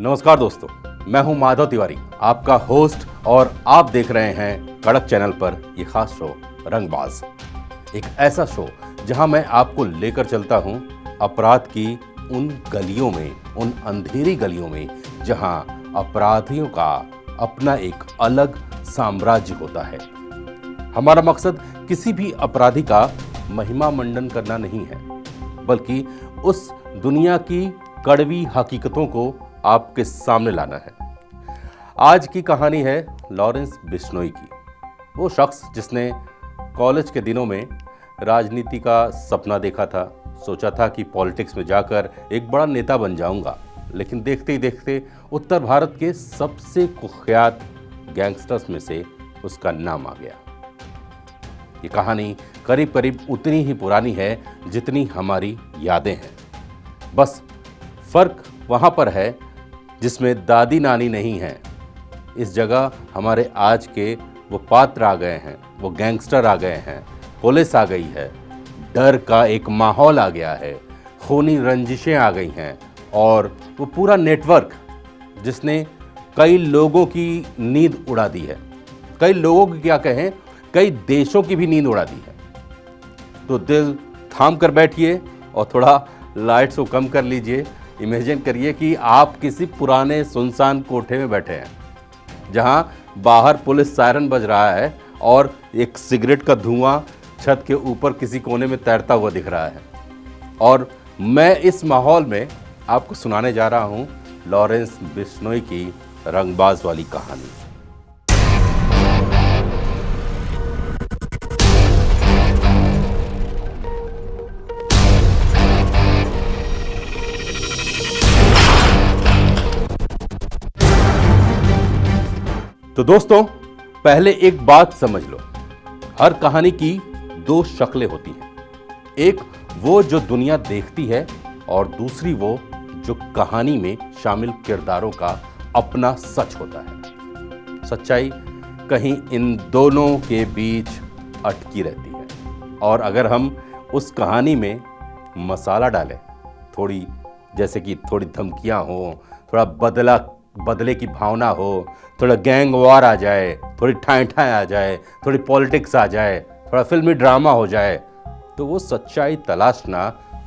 नमस्कार दोस्तों, मैं हूं माधव तिवारी, आपका होस्ट, और आप देख रहे हैं कड़क चैनल पर ये खास शो रंगबाज। एक ऐसा शो जहां मैं आपको लेकर चलता हूं अपराध की उन गलियों में, उन अंधेरी गलियों में जहां अपराधियों का अपना एक अलग साम्राज्य होता है। हमारा मकसद किसी भी अपराधी का महिमा मंडन करना नहीं है, बल्कि उस दुनिया की कड़वी हकीकतों को आपके सामने लाना है। आज की कहानी है लॉरेंस बिश्नोई की। वो शख्स जिसने कॉलेज के दिनों में राजनीति का सपना देखा था, सोचा था कि पॉलिटिक्स में जाकर एक बड़ा नेता बन जाऊंगा, लेकिन देखते ही देखते उत्तर भारत के सबसे कुख्यात गैंगस्टर्स में से उसका नाम आ गया। ये कहानी करीब करीब उतनी ही पुरानी है जितनी हमारी यादें हैं। बस फर्क वहाँ पर है जिसमें दादी नानी नहीं है। इस जगह हमारे आज के वो पात्र आ गए हैं, वो गैंगस्टर आ गए हैं, पुलिस आ गई है, डर का एक माहौल आ गया है, खूनी रंजिशें आ गई हैं, और वो पूरा नेटवर्क जिसने कई लोगों की नींद उड़ा दी है, कई लोगों की क्या कहें, कई देशों की भी नींद उड़ा दी है। तो दिल थाम कर बैठिए और थोड़ा लाइट्स को कम कर लीजिए। इमेजिन करिए कि आप किसी पुराने सुनसान कोठे में बैठे हैं, जहां बाहर पुलिस सायरन बज रहा है और एक सिगरेट का धुआं छत के ऊपर किसी कोने में तैरता हुआ दिख रहा है। और मैं इस माहौल में आपको सुनाने जा रहा हूं लॉरेंस बिश्नोई की रंगबाज वाली कहानी। तो दोस्तों, पहले एक बात समझ लो, हर कहानी की दो शक्लें होती हैं। एक वो जो दुनिया देखती है, और दूसरी वो जो कहानी में शामिल किरदारों का अपना सच होता है। सच्चाई कहीं इन दोनों के बीच अटकी रहती है, और अगर हम उस कहानी में मसाला डालें, थोड़ी जैसे कि थोड़ी धमकियां हो, थोड़ा बदले की भावना हो, थोड़ा गैंग वार आ जाए, थोड़ी ठाएं आ जाए, थोड़ी पॉलिटिक्स आ जाए, थोड़ा फिल्मी ड्रामा हो जाए, तो वो सच्चाई तलाशना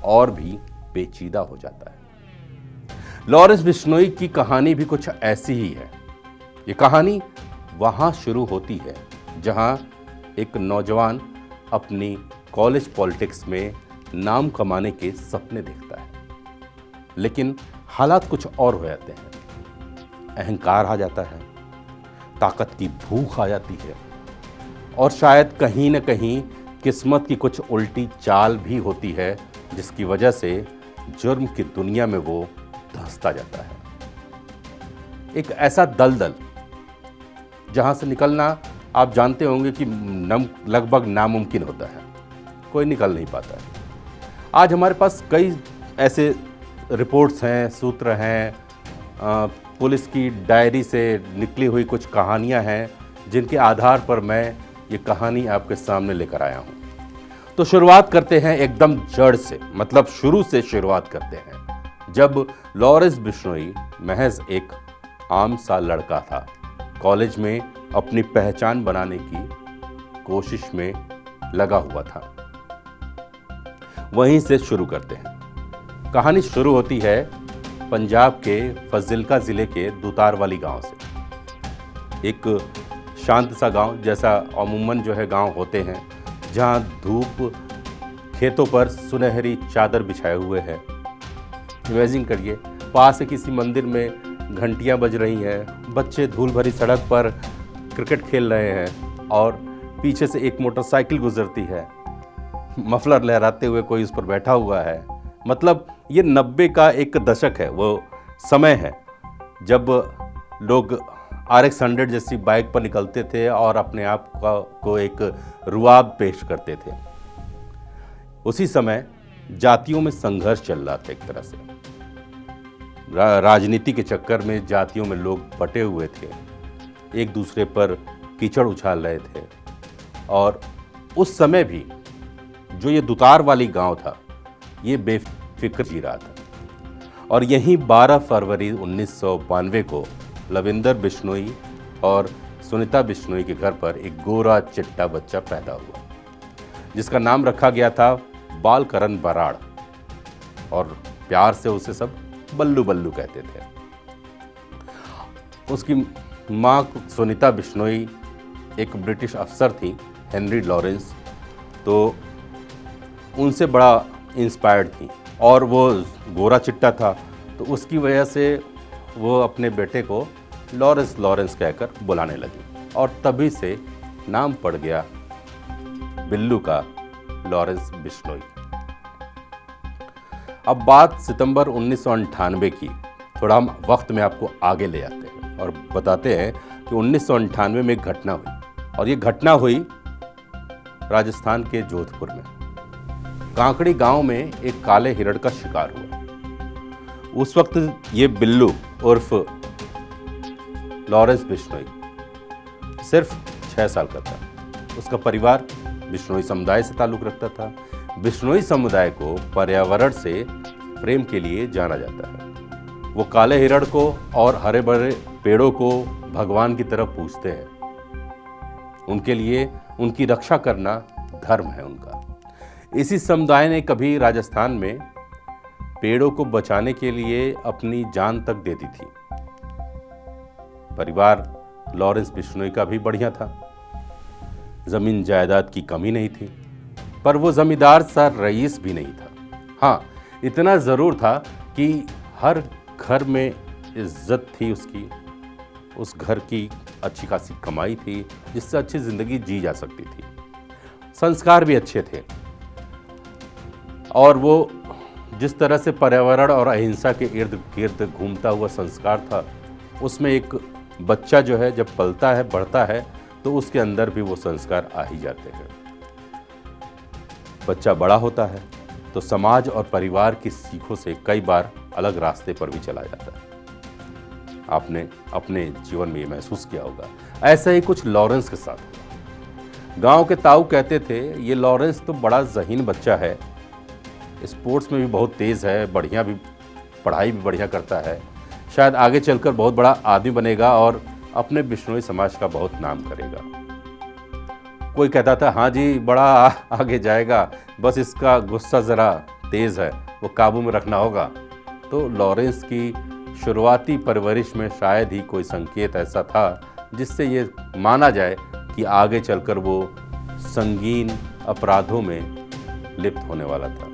और भी पेचीदा हो जाता है। लॉरेंस बिश्नोई की कहानी भी कुछ ऐसी ही है। ये कहानी वहाँ शुरू होती है जहाँ एक नौजवान अपनी कॉलेज पॉलिटिक्स में नाम कमाने के सपने देखता है, लेकिन हालात कुछ और हो जाते हैं। अहंकार आ जाता है, ताकत की भूख आ जाती है, और शायद कहीं न कहीं किस्मत की कुछ उल्टी चाल भी होती है, जिसकी वजह से जुर्म की दुनिया में वो धंसता जाता है। एक ऐसा दलदल जहां से निकलना आप जानते होंगे कि लगभग नामुमकिन होता है, कोई निकल नहीं पाता है। आज हमारे पास कई ऐसे रिपोर्ट्स हैं, सूत्र हैं, पुलिस की डायरी से निकली हुई कुछ कहानियां हैं, जिनके आधार पर मैं ये कहानी आपके सामने लेकर आया हूं। तो शुरुआत करते हैं एकदम जड़ से, मतलब शुरू से शुरुआत करते हैं, जब लॉरेंस बिश्नोई महज एक आम सा लड़का था, कॉलेज में अपनी पहचान बनाने की कोशिश में लगा हुआ था। वहीं से शुरू करते हैं। कहानी शुरू होती है पंजाब के फजिल्का ज़िले के दुतारवाली गांव से। एक शांत सा गांव, जैसा अमूमन जो है गांव होते हैं, जहां धूप खेतों पर सुनहरी चादर बिछाए हुए है। इमेजिन करिए, पास से किसी मंदिर में घंटियां बज रही हैं, बच्चे धूल भरी सड़क पर क्रिकेट खेल रहे हैं, और पीछे से एक मोटरसाइकिल गुजरती है, मफलर लहराते हुए कोई उस पर बैठा हुआ है। मतलब ये 90 का एक दशक है, वो समय है जब लोग RX 100 जैसी बाइक पर निकलते थे और अपने आप को एक रुआब पेश करते थे। उसी समय जातियों में संघर्ष चल रहा था। एक तरह से राजनीति के चक्कर में जातियों में लोग बटे हुए थे, एक दूसरे पर कीचड़ उछाल रहे थे। और उस समय भी जो ये दुतार वाली गांव था, ये बेफिक्र जी रहा था। और यहीं 12 फरवरी 1992 को लविंदर बिश्नोई और सुनीता बिश्नोई के घर पर एक गोरा चिट्टा बच्चा पैदा हुआ, जिसका नाम रखा गया था बालकरण बराड़, और प्यार से उसे सब बल्लू बल्लू कहते थे। उसकी माँ सुनीता बिश्नोई एक ब्रिटिश अफसर थी, हेनरी लॉरेंस, तो उनसे बड़ा इंस्पायर्ड थी, और वो गोरा चिट्टा था, तो उसकी वजह से वो अपने बेटे को लॉरेंस लॉरेंस कहकर बुलाने लगी, और तभी से नाम पड़ गया बिल्लू का लॉरेंस बिश्नोई। अब बात सितंबर 1998 की, थोड़ा हम वक्त में आपको आगे ले जाते हैं और बताते हैं कि 1998 में एक घटना हुई, और ये घटना हुई राजस्थान के जोधपुर में। कांकड़ी गांव में एक काले हिरण का शिकार हुआ। उस वक्त ये बिल्लू उर्फ लॉरेंस बिश्नोई सिर्फ 6 साल का था। उसका परिवार बिश्नोई समुदाय से ताल्लुक़ रखता था। बिश्नोई समुदाय को पर्यावरण से प्रेम के लिए जाना जाता है। वो काले हिरण को और हरे भरे पेड़ों को भगवान की तरफ पूजते हैं। उनके लिए उनकी रक्षा करना धर्म है उनका। इसी समुदाय ने कभी राजस्थान में पेड़ों को बचाने के लिए अपनी जान तक दे दी थी। परिवार लॉरेंस बिश्नोई का भी बढ़िया था, जमीन जायदाद की कमी नहीं थी, पर वो जमींदार सा रईस भी नहीं था। हाँ, इतना ज़रूर था कि हर घर में इज्जत थी उसकी, उस घर की अच्छी खासी कमाई थी जिससे अच्छी ज़िंदगी जी जा सकती थी। संस्कार भी अच्छे थे, और वो जिस तरह से पर्यावरण और अहिंसा के इर्द गिर्द घूमता हुआ संस्कार था, उसमें एक बच्चा जो है जब पलता है, बढ़ता है, तो उसके अंदर भी वो संस्कार आ ही जाते हैं। बच्चा बड़ा होता है तो समाज और परिवार की सीखों से कई बार अलग रास्ते पर भी चला जाता है। आपने अपने जीवन में ये महसूस किया होगा। ऐसा ही कुछ लॉरेंस के साथ हुआ। गांव के ताऊ कहते थे, ये लॉरेंस तो बड़ा ज़हीन बच्चा है, स्पोर्ट्स में भी बहुत तेज़ है, बढ़िया भी पढ़ाई भी बढ़िया करता है, शायद आगे चलकर बहुत बड़ा आदमी बनेगा और अपने बिश्नोई समाज का बहुत नाम करेगा। कोई कहता था, हाँ जी, बड़ा आगे जाएगा, बस इसका गुस्सा ज़रा तेज़ है, वो काबू में रखना होगा। तो लॉरेंस की शुरुआती परवरिश में शायद ही कोई संकेत ऐसा था जिससे ये माना जाए कि आगे चलकर वो संगीन अपराधों में लिप्त होने वाला था।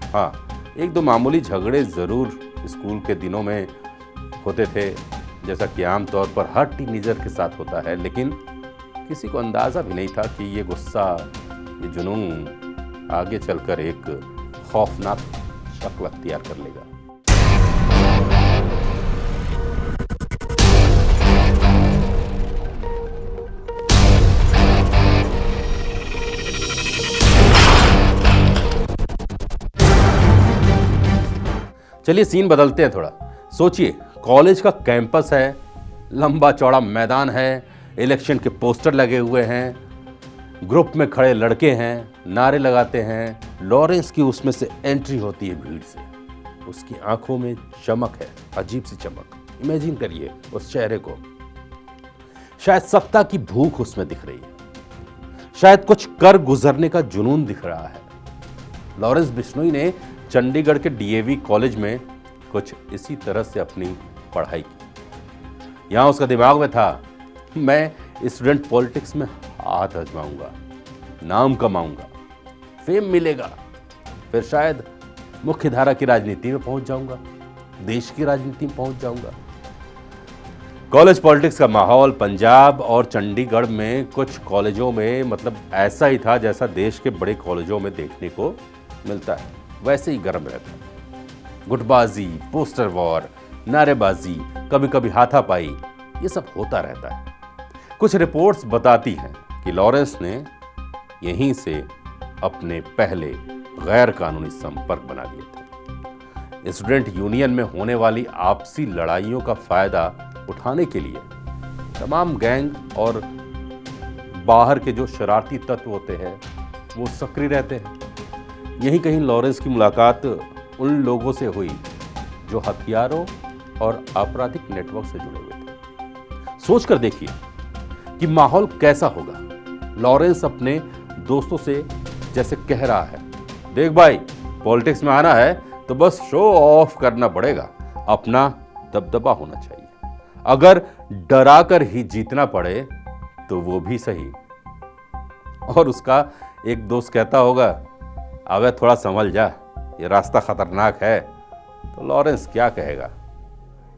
हाँ, एक दो मामूली झगड़े ज़रूर स्कूल के दिनों में होते थे, जैसा कि आमतौर पर हर टीनेजर के साथ होता है, लेकिन किसी को अंदाज़ा भी नहीं था कि ये गुस्सा, ये जुनून आगे चलकर एक खौफनाक शक्ल अख्तियार कर लेगा। चलिए सीन बदलते हैं थोड़ा। सोचिए, कॉलेज का कैंपस है, लंबा चौड़ा मैदान है, इलेक्शन के पोस्टर लगे हुए हैं, ग्रुप में खड़े लड़के हैं, नारे लगाते हैं। लॉरेंस की उसमें से एंट्री होती है भीड़ से। उसकी आंखों में चमक है, अजीब सी चमक। इमेजिन करिए उस चेहरे को। शायद सत्ता की भूख उसमें दिख रही है, शायद कुछ कर गुजरने का जुनून दिख रहा है। लॉरेंस बिश्नोई ने चंडीगढ़ के डीएवी कॉलेज में कुछ इसी तरह से अपनी पढ़ाई की। यहाँ उसका दिमाग में था, मैं स्टूडेंट पॉलिटिक्स में हाथ आजमाऊंगा, नाम कमाऊंगा, फेम मिलेगा, फिर शायद मुख्य धारा की राजनीति में पहुंच जाऊंगा, देश की राजनीति में पहुंच जाऊंगा। कॉलेज पॉलिटिक्स का माहौल पंजाब और चंडीगढ़ में कुछ कॉलेजों में मतलब ऐसा ही था जैसा देश के बड़े कॉलेजों में देखने को मिलता है, वैसे ही गर्म रहता है। गुटबाजी, पोस्टर वॉर, नारेबाजी, कभी कभी हाथापाई, ये सब होता रहता है। कुछ रिपोर्ट्स बताती हैं कि लॉरेंस ने यहीं से अपने पहले गैर कानूनी संपर्क बना लिए थे। स्टूडेंट यूनियन में होने वाली आपसी लड़ाइयों का फायदा उठाने के लिए तमाम गैंग और बाहर के जो शरारती तत्व होते हैं वो सक्रिय रहते हैं। यहीं कहीं लॉरेंस की मुलाकात उन लोगों से हुई जो हथियारों और आपराधिक नेटवर्क से जुड़े हुए थे। सोच कर देखिए कि माहौल कैसा होगा। लॉरेंस अपने दोस्तों से जैसे कह रहा है, देख भाई, पॉलिटिक्स में आना है तो बस शो ऑफ करना पड़ेगा, अपना दबदबा होना चाहिए, अगर डरा कर ही जीतना पड़े तो वो भी सही। और उसका एक दोस्त कहता होगा, अबे थोड़ा संभल जा, ये रास्ता खतरनाक है। तो लॉरेंस क्या कहेगा,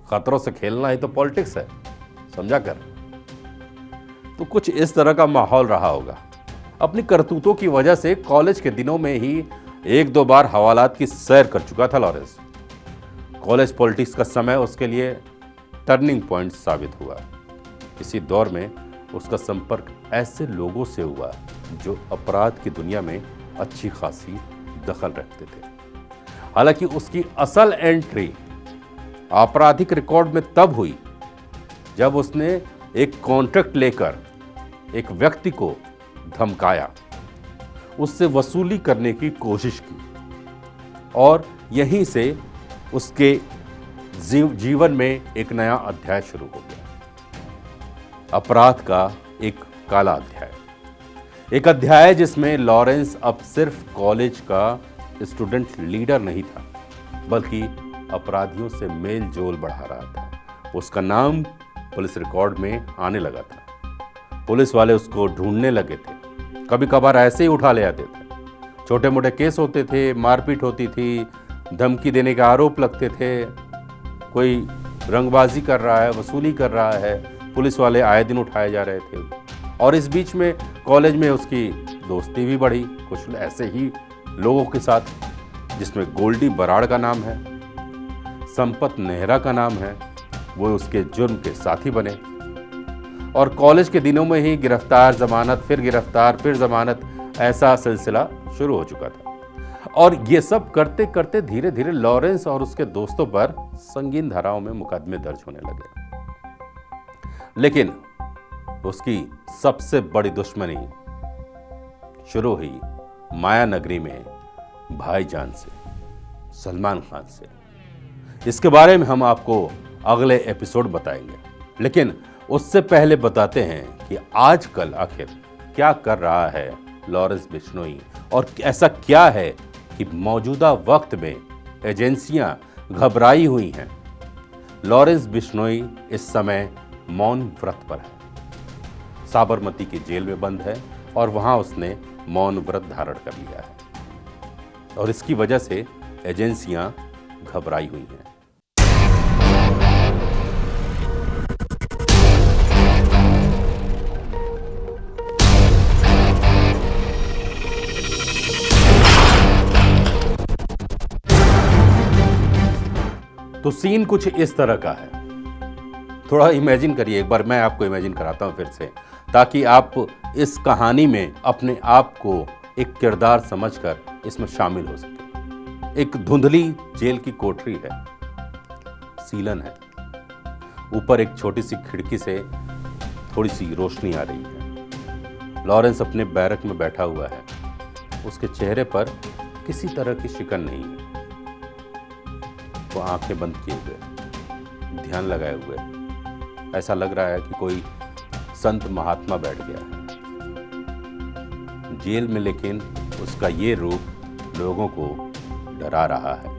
खतरों से खेलना ही तो पॉलिटिक्स है, समझा कर। तो कुछ इस तरह का माहौल रहा होगा। अपनी करतूतों की वजह से कॉलेज के दिनों में ही एक दो बार हवालात की सैर कर चुका था लॉरेंस। कॉलेज पॉलिटिक्स का समय उसके लिए टर्निंग पॉइंट साबित हुआ। इसी दौर में उसका संपर्क ऐसे लोगों से हुआ जो अपराध की दुनिया में अच्छी खासी दखल रखते थे। हालांकि उसकी असल एंट्री आपराधिक रिकॉर्ड में तब हुई जब उसने एक कॉन्ट्रैक्ट लेकर एक व्यक्ति को धमकाया, उससे वसूली करने की कोशिश की, और यहीं से उसके जीवन में एक नया अध्याय शुरू हो गया। अपराध का एक काला अध्याय, एक अध्याय जिसमें लॉरेंस अब सिर्फ कॉलेज का स्टूडेंट लीडर नहीं था, बल्कि अपराधियों से मेल जोल बढ़ा रहा था। उसका नाम पुलिस रिकॉर्ड में आने लगा था, पुलिस वाले उसको ढूंढने लगे थे, कभी कभार ऐसे ही उठा ले आते थे। छोटे मोटे केस होते थे, मारपीट होती थी, धमकी देने के आरोप लगते थे, कोई रंगबाजी कर रहा है, वसूली कर रहा है, पुलिस वाले आए दिन उठाए जा रहे थे। और इस बीच में कॉलेज में उसकी दोस्ती भी बढ़ी कुछ ऐसे ही लोगों के साथ, जिसमें गोल्डी बराड़ का नाम है, संपत नेहरा का नाम है, वो उसके जुर्म के साथी बने। और कॉलेज के दिनों में ही गिरफ्तार, जमानत, फिर गिरफ्तार, फिर जमानत, ऐसा सिलसिला शुरू हो चुका था। और ये सब करते करते धीरे धीरे लॉरेंस और उसके दोस्तों पर संगीन धाराओं में मुकदमे दर्ज होने लगे। लेकिन उसकी सबसे बड़ी दुश्मनी शुरू हुई माया नगरी में भाईजान से, सलमान खान से। इसके बारे में हम आपको अगले एपिसोड बताएंगे, लेकिन उससे पहले बताते हैं कि आजकल आखिर क्या कर रहा है लॉरेंस बिश्नोई, और ऐसा क्या है कि मौजूदा वक्त में एजेंसियां घबराई हुई हैं। लॉरेंस बिश्नोई इस समय मौन व्रत पर है, साबरमती की जेल में बंद है और वहां उसने मौन व्रत धारण कर लिया है, और इसकी वजह से एजेंसियां घबराई हुई हैं। तो सीन कुछ इस तरह का है, थोड़ा इमेजिन करिए एक बार, मैं आपको इमेजिन कराता हूं फिर से, ताकि आप इस कहानी में अपने आप को एक किरदार समझकर इसमें शामिल हो सके। एक धुंधली जेल की कोठरी है, सीलन है, ऊपर एक छोटी सी खिड़की से थोड़ी सी रोशनी आ रही है। लॉरेंस अपने बैरक में बैठा हुआ है, उसके चेहरे पर किसी तरह की शिकन नहीं है, वो आंखें बंद किए हुए, ध्यान लगाए हुए, ऐसा लग रहा है कि कोई संत महात्मा बैठ गया है जेल में। लेकिन उसका ये रूप लोगों को डरा रहा है,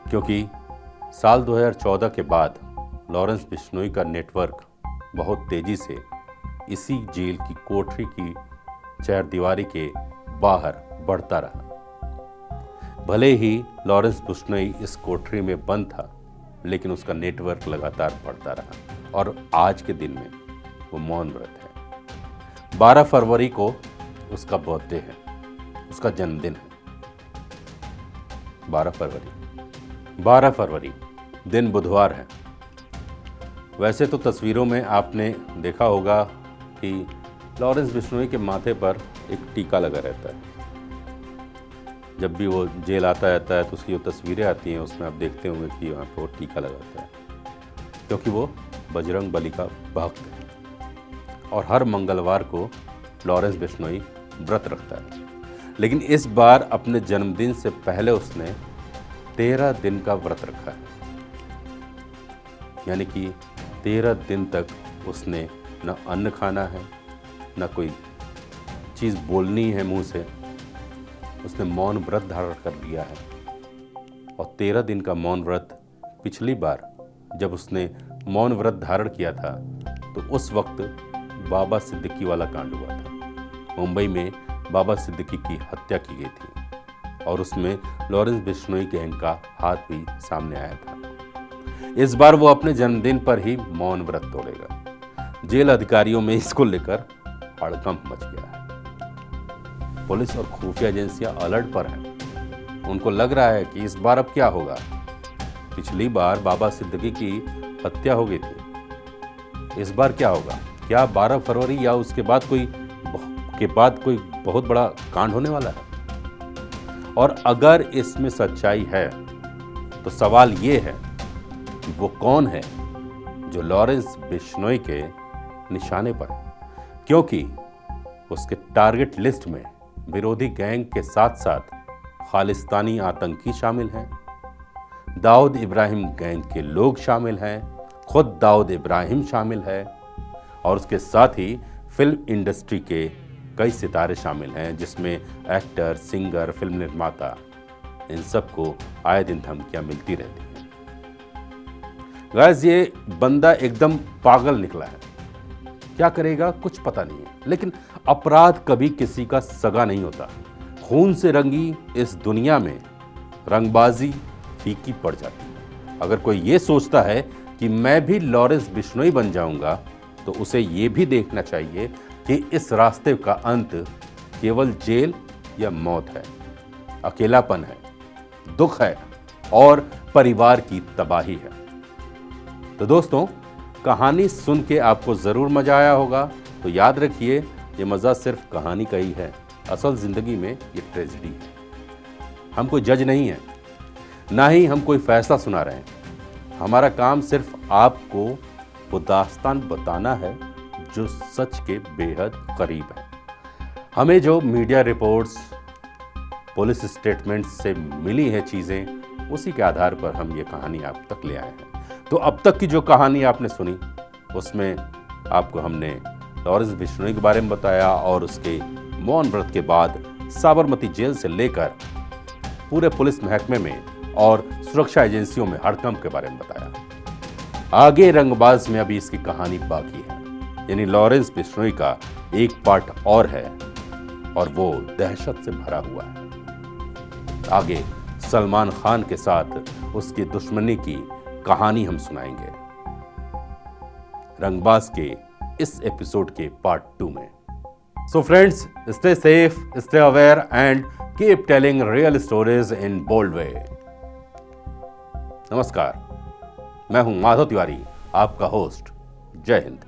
क्योंकि साल 2014 के बाद लॉरेंस बिश्नोई का नेटवर्क बहुत तेजी से इसी जेल की कोठरी की चारदीवारी के बाहर बढ़ता रहा। भले ही लॉरेंस बिश्नोई इस कोठरी में बंद था, लेकिन उसका नेटवर्क लगातार बढ़ता रहा, और आज के दिन में वो मौन व्रत है। 12 फरवरी को उसका बर्थडे है, उसका जन्मदिन है। 12 फरवरी दिन बुधवार है। वैसे तो तस्वीरों में आपने देखा होगा कि लॉरेंस बिश्नोई के माथे पर एक टीका लगा रहता है। जब भी वो जेल आता रहता है तो उसकी जो तस्वीरें आती हैं उसमें आप देखते होंगे कि वहाँ पर वो टीका लगाता है, क्योंकि वो बजरंग बली का भक्त है और हर मंगलवार को लॉरेंस बिश्नोई व्रत रखता है। लेकिन इस बार अपने जन्मदिन से पहले उसने 13 दिन का व्रत रखा है। यानी कि 13 दिन तक उसने न अन्न खाना है, न कोई चीज़ बोलनी है मुंह से। उसने मौन व्रत धारण कर लिया है। और 13 दिन का मौन व्रत पिछली बार जब उसने मौन व्रत धारण किया था तो उस वक्त बाबा सिद्दीकी वाला कांड हुआ था। मुंबई में बाबा सिद्दीकी की हत्या की गई थी और उसमें लॉरेंस बिश्नोई गैंग का हाथ भी सामने आया था। इस बार वो अपने जन्मदिन पर ही मौन व्रत तोड़ेगा। जेल अधिकारियों में इसको लेकर हड़कंप मच गया है। पुलिस और खुफिया एजेंसियां अलर्ट पर हैं। उनको लग रहा है कि इस बार अब क्या होगा। पिछली बार बाबा सिद्दीकी की हत्या हो गई थी, इस बार क्या होगा? क्या 12 फरवरी या उसके बाद कोई बहुत बड़ा कांड होने वाला है? और अगर इसमें सच्चाई है तो सवाल ये है कि वो कौन है जो लॉरेंस बिश्नोई के निशाने पर है, क्योंकि उसके टारगेट लिस्ट में विरोधी गैंग के साथ साथ खालिस्तानी आतंकी शामिल हैं, दाऊद इब्राहिम गैंग के लोग शामिल हैं, खुद दाऊद इब्राहिम शामिल है और उसके साथ ही फिल्म इंडस्ट्री के कई सितारे शामिल हैं, जिसमें एक्टर, सिंगर, फिल्म निर्माता, इन सबको आए दिन धमकियां मिलती रहती हैं। गाइस, ये बंदा एकदम पागल निकला है। क्या करेगा कुछ पता नहीं है, लेकिन अपराध कभी किसी का सगा नहीं होता। खून से रंगी इस दुनिया में रंगबाजी फीकी पड़ जाती है। अगर कोई ये सोचता है कि मैं भी लॉरेंस बिश्नोई बन जाऊंगा तो उसे ये भी देखना चाहिए कि इस रास्ते का अंत केवल जेल या मौत है, अकेलापन है, दुख है और परिवार की तबाही है। तो दोस्तों, कहानी सुन के आपको जरूर मजा आया होगा। तो याद रखिए, ये मजा सिर्फ कहानी का ही है। असल जिंदगी में ये ट्रेजेडी है। हम कोई जज नहीं है, ना ही हम कोई फैसला सुना रहे हैं। हमारा काम सिर्फ आपको वो दास्तान बताना है जो सच के बेहद करीब है। हमें जो मीडिया रिपोर्ट्स, पुलिस स्टेटमेंट्स से मिली हैं चीज़ें, उसी के आधार पर हम ये कहानी आप तक ले आए हैं। तो अब तक की जो कहानी आपने सुनी उसमें आपको हमने लॉरेंस बिश्नोई के बारे में बताया और उसके मौन व्रत के बाद साबरमती जेल से लेकर पूरे पुलिस महकमे में और सुरक्षा एजेंसियों में हड़कंप के बारे में बताया। आगे रंगबाज में अभी इसकी कहानी बाकी है, यानी लॉरेंस बिश्नोई का एक पार्ट और है और वो दहशत से भरा हुआ है। आगे सलमान खान के साथ उसकी दुश्मनी की कहानी हम सुनाएंगे रंगबाज के इस एपिसोड के पार्ट 2 में। So friends, stay safe, stay aware and keep telling real stories in bold way. नमस्कार, मैं हूं माधव तिवारी, आपका होस्ट। जय हिंद।